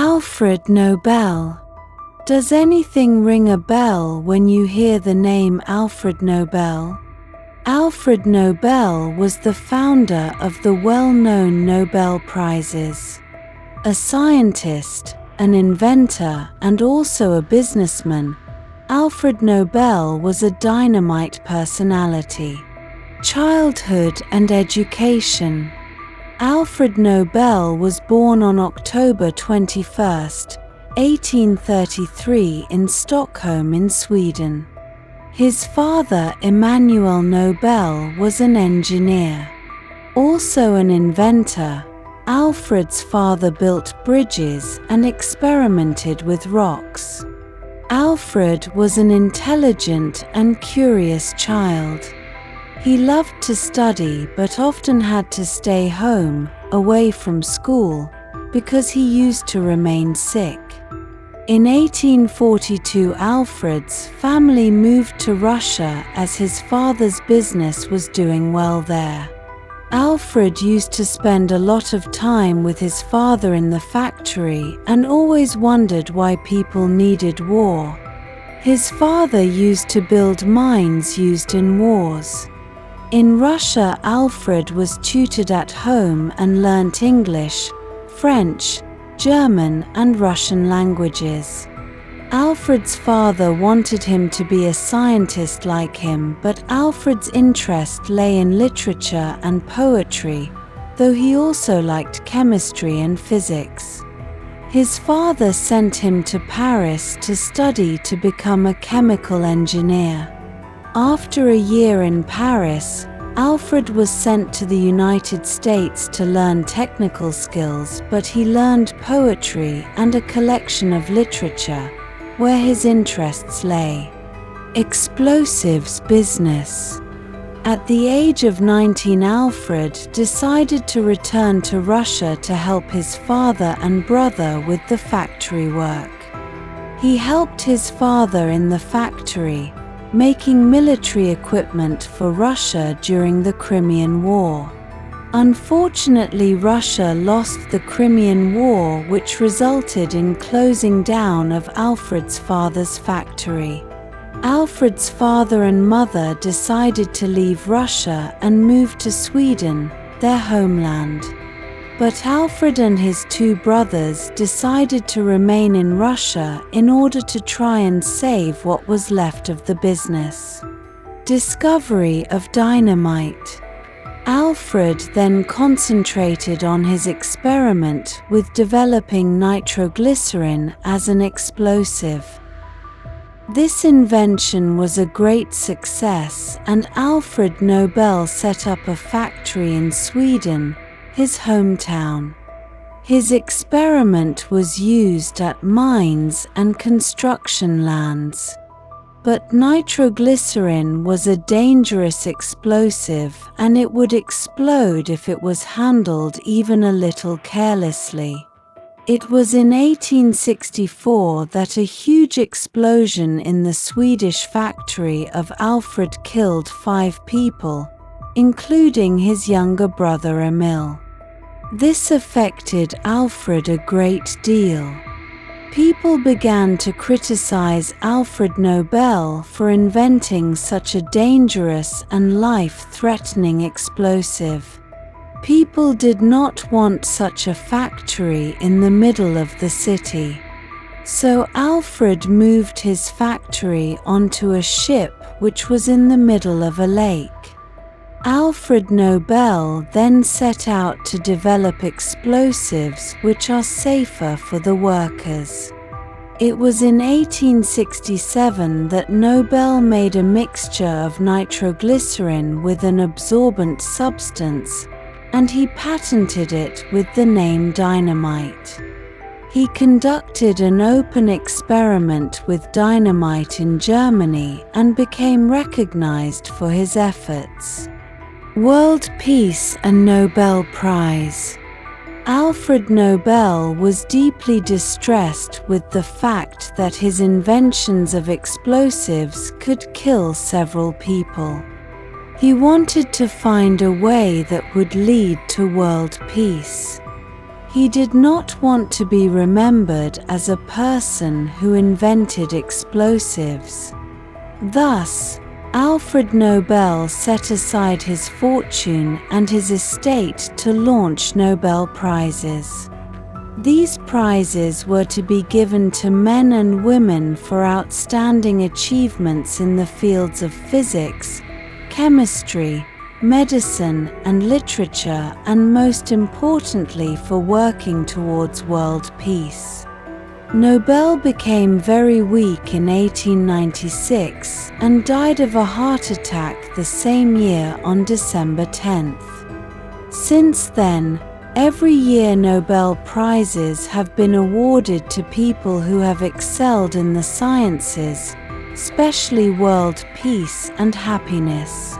Alfred Nobel. Does anything ring a bell when you hear the name Alfred Nobel? Alfred Nobel was the founder of the well-known Nobel Prizes. A scientist, an inventor, and also a businessman, Alfred Nobel was a dynamite personality. Childhood and education. Alfred Nobel was born on October 21, 1833 in Stockholm in Sweden. His father, Emanuel Nobel, was an engineer. Also an inventor, Alfred's father built bridges and experimented with rocks. Alfred was an intelligent and curious child. He loved to study but often had to stay home, away from school, because he used to remain sick. In 1842, Alfred's family moved to Russia as his father's business was doing well there. Alfred used to spend a lot of time with his father in the factory and always wondered why people needed war. His father used to build mines used in wars. In Russia, Alfred was tutored at home and learnt English, French, German, and Russian languages. Alfred's father wanted him to be a scientist like him, but Alfred's interest lay in literature and poetry, though he also liked chemistry and physics. His father sent him to Paris to study to become a chemical engineer. After a year in Paris, Alfred was sent to the United States to learn technical skills, but he learned poetry and a collection of literature, where his interests lay. Explosives business. At the age of 19, Alfred decided to return to Russia to help his father and brother with the factory work. He helped his father in the factory, making military equipment for Russia during the Crimean War. Unfortunately, Russia lost the Crimean War, which resulted in closing down of Alfred's father's factory. Alfred's father and mother decided to leave Russia and move to Sweden, their homeland. But Alfred and his two brothers decided to remain in Russia in order to try and save what was left of the business. Discovery of dynamite. Alfred then concentrated on his experiment with developing nitroglycerin as an explosive. This invention was a great success, and Alfred Nobel set up a factory in Sweden, his hometown. His experiment was used at mines and construction lands. But nitroglycerin was a dangerous explosive, and it would explode if it was handled even a little carelessly. It was in 1864 that a huge explosion in the Swedish factory of Alfred killed 5 people, including his younger brother Emil. This affected Alfred a great deal. People began to criticize Alfred Nobel for inventing such a dangerous and life-threatening explosive. People did not want such a factory in the middle of the city. So Alfred moved his factory onto a ship which was in the middle of a lake. Alfred Nobel then set out to develop explosives which are safer for the workers. It was in 1867 that Nobel made a mixture of nitroglycerin with an absorbent substance, and he patented it with the name dynamite. He conducted an open experiment with dynamite in Germany and became recognized for his efforts. World Peace and Nobel Prize. Alfred Nobel was deeply distressed with the fact that his inventions of explosives could kill several people. He wanted to find a way that would lead to world peace. He did not want to be remembered as a person who invented explosives. Thus, Alfred Nobel set aside his fortune and his estate to launch Nobel Prizes. These prizes were to be given to men and women for outstanding achievements in the fields of physics, chemistry, medicine, and literature, and most importantly for working towards world peace. Nobel became very weak in 1896 and died of a heart attack the same year on December 10th. Since then, every year Nobel Prizes have been awarded to people who have excelled in the sciences, especially world peace and happiness.